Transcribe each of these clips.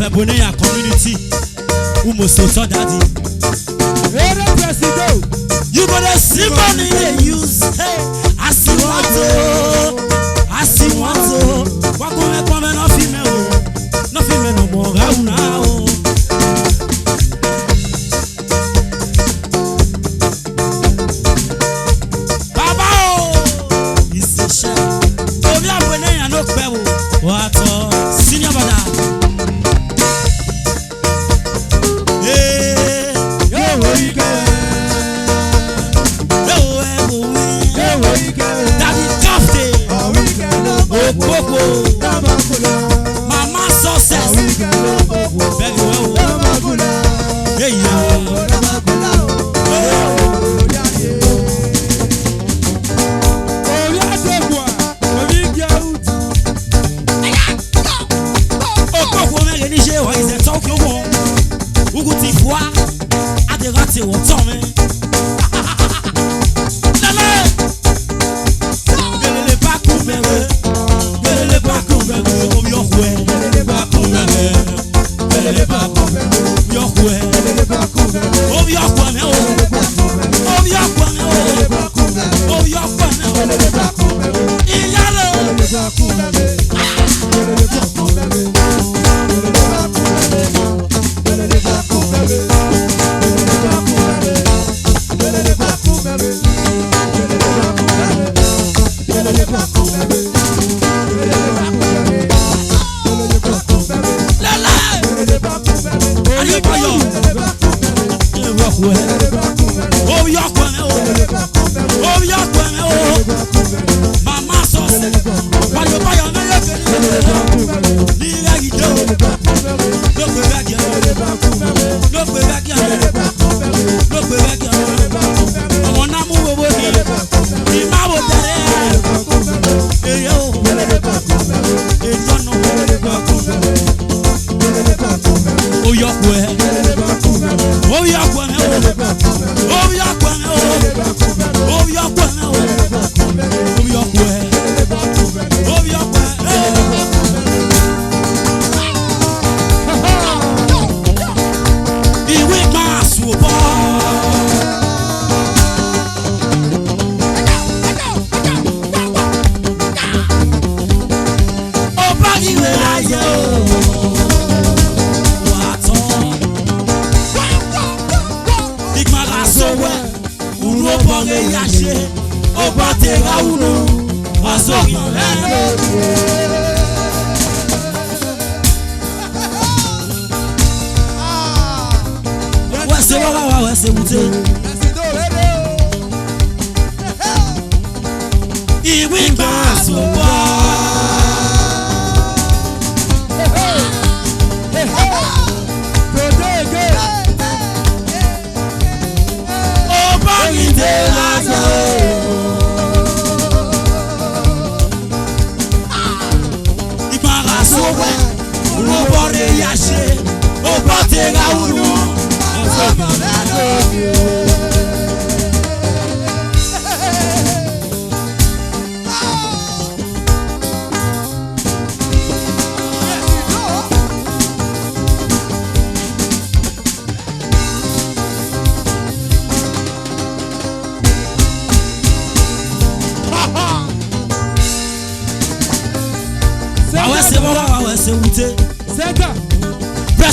fait bonner à community. Ou mon soto daddy. You gonna see money they use. Hey, I see one to. I see one to. What come no female? No female no more now. Baba oh, it's a chef. Oh, we are bonnet and no pebble. What senior brother? Mama success. Very well. Hey yo.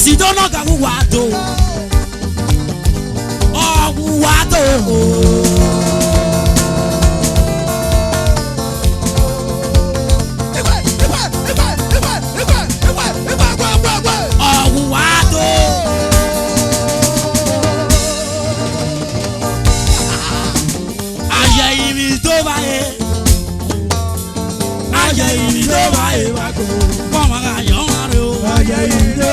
President no ga wato. Oh wato. Oh wato. Aye imi to bae. Aye imi to bae wako. Mama ga yo maro. Aye imi to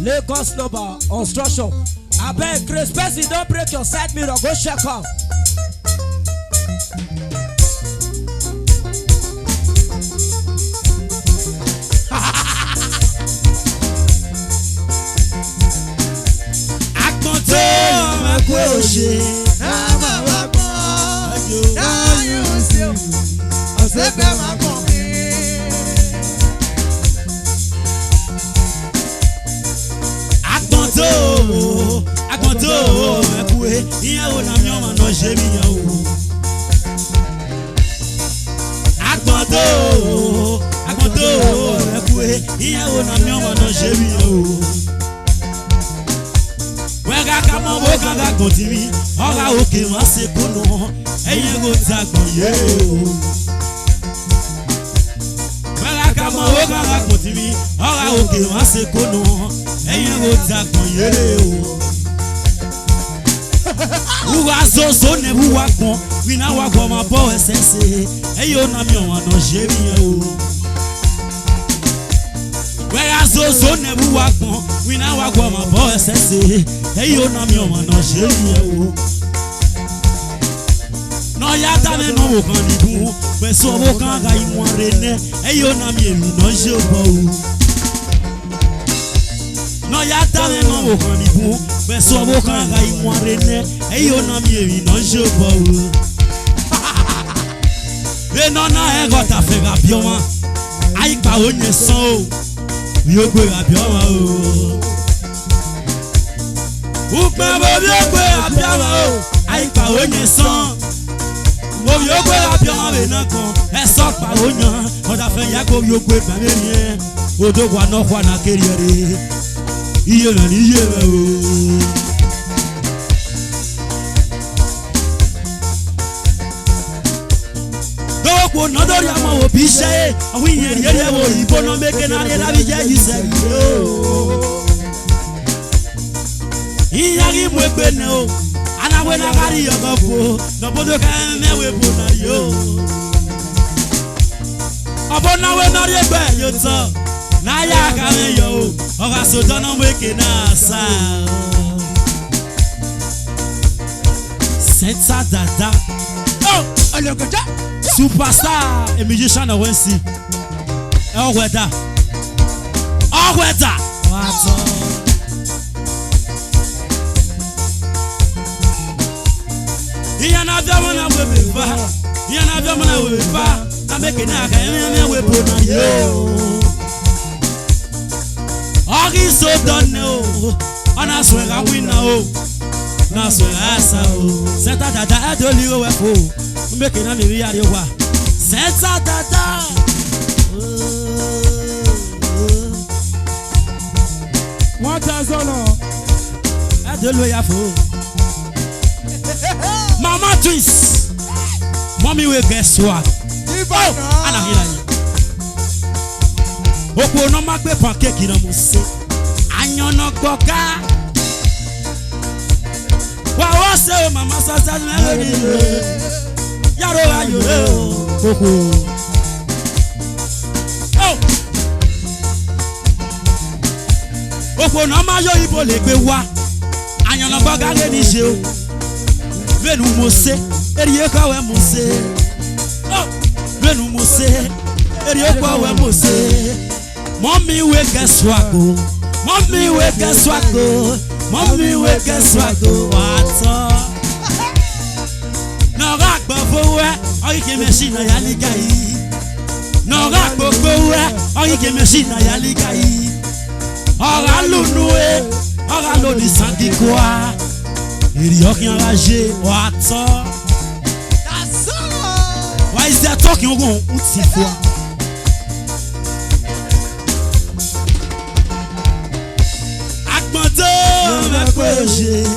Lagos Global Construction. I beg Grace Bessie, don't break your side mirror. Go check out. C'est ça dada. Oh, le gars. superstar et musicien na wensi. Oh weda. Oh weda. What? Il y en a bien mon abwe pas. Il y en a bien mon abwe pas. Avec na ka eme we bona yo. Ori so donne o. Ona so ga win o. Na so asa o. C'est ta dada de li o we fo. Mbeke na mi wi ari wa. C'est ta dada. De lo ya fo. Mama twins. Mommy we guess what? Ana hila yi. Opo no ma gbe pancake na mo se. Ayan no gboka. Wa se o mama sasa me ni. Yaro ayo o. Koko. Oh. Opo no ma yo ibo le gbe wa. Ayan no gboka re ni se o. Venu mo se. Eriye ka we mo se. Oh. Venu mo se. Eriye ka we mo se. Mommy we guess what go. Mommy we guess what go. Mommy we guess what go. What? No rock before we. Oh you can machine na yaliga yi. No rock before we. Oh you can machine na yaliga yi. Ora lunu e. Ora lo di sangi kwa. Eriye ki enragé. What? Why is there talking on uti fois? Akmante me projet.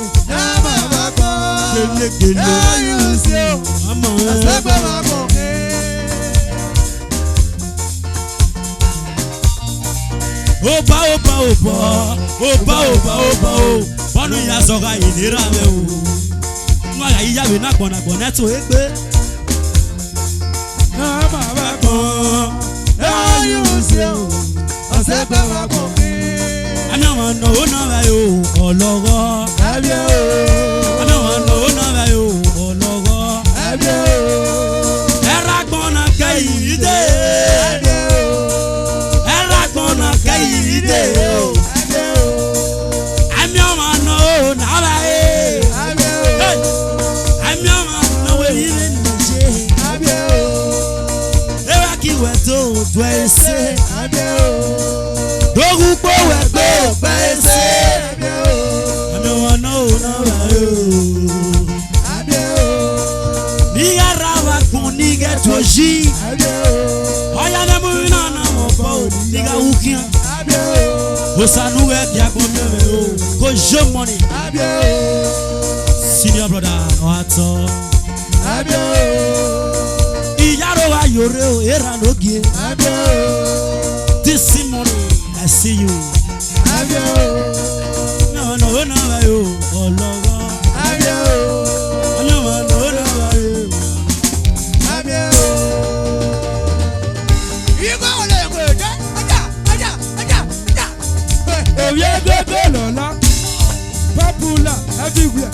Opa opa opa. Opa opa opa o. Bonu ya zoga inira me o. Nwa ya iya we na gbona to egbe. Ami àwọn ọ̀nà ó náà rẹ̀ o ọlọ́wọ́. Ami àwọn ọ̀nà ó náà rẹ̀ o ọlọ́wọ́. Ẹ̀rọ agbọ̀nà kẹ́yìn dé. Ẹ̀rọ agbọ̀nà kẹ́yìn dé. Ami àwọn ọ̀nà ó náà rẹ̀. Ami àwọn ọ̀nà ó yí lé nìjẹ́. Ewa kí wẹ̀ tó tó ẹ̀ ṣe. Dogu po we pe se. Ami wana ona wa yo. Ni arawa kun ni get oji. Oya ne mu na na mo po ni ga ukian. Osanu e bia gbon me o. Ko je money. Senior brother Oato. Iyaro wa yore o era logie. This morning I see you. No, no, no, you. Oh, Lord. No, no, no, you. You go there, go. Oh, yeah, go, Lola. Popular everywhere.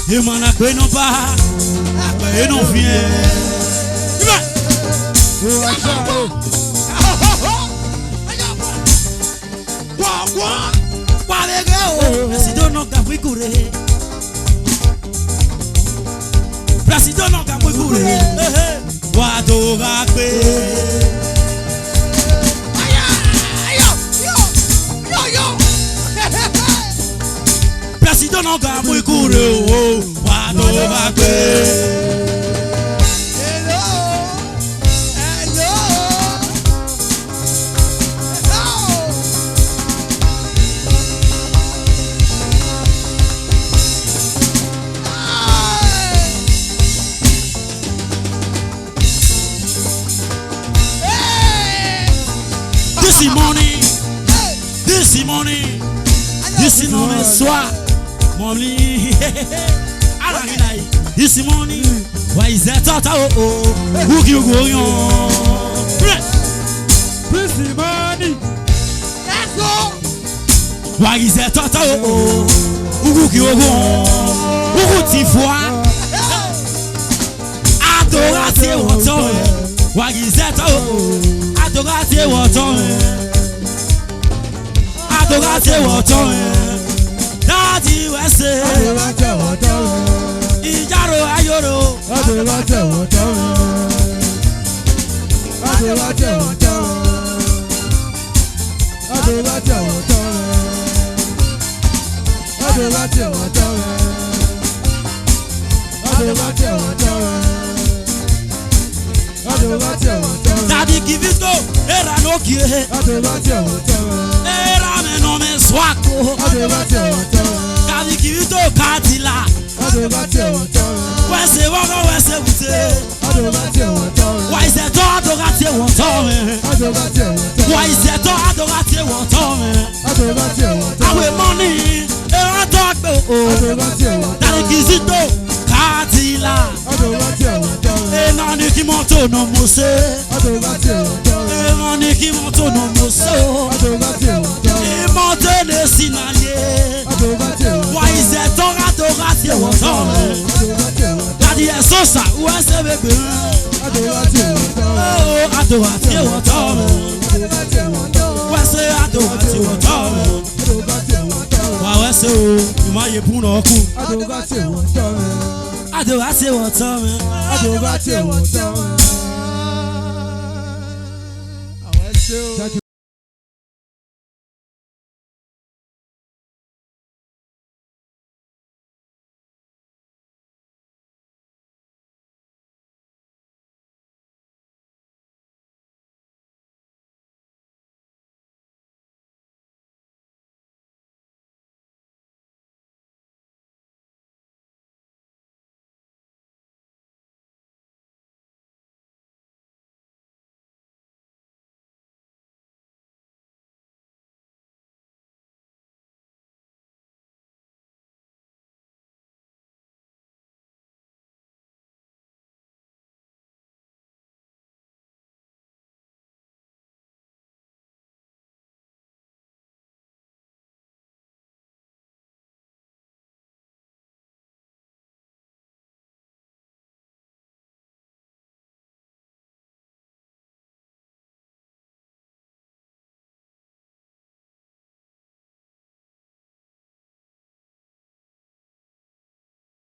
Il m'en a que non pas, et non vient. Président non capri courir. Président non capri courir. Wado rapé. Président non capri courir. Wado rapé. This morning, this morning, this morning, soir, mommy. This morning, why is that? Who you going on? This morning. Let's go. Why is that? Who you going on? Who ti foi? Adorate water. Why is that? Adorate water. Adorate water. Daddy we say. Adorate water. Ijaro ayoro. Adorate water. Adorate water. Adorate water. Adorate water. Adorate water. Daddy give it go, era no kie. Era me no me swako. Daddy give it go, katila. Wese wako wese bute. Why is that adorate water? Why is that adorate water? Awe money, era talk go. Daddy give it go, katila. Enani ki monto no mose. Enani ki monto no mose. Monte ne sinaye. Why is that adorate water? Daddy esosa uese bebe. Oh adorate water. Wese adorate water. Wa wese o ma ye pun no ku. Adorate water. Adorate water.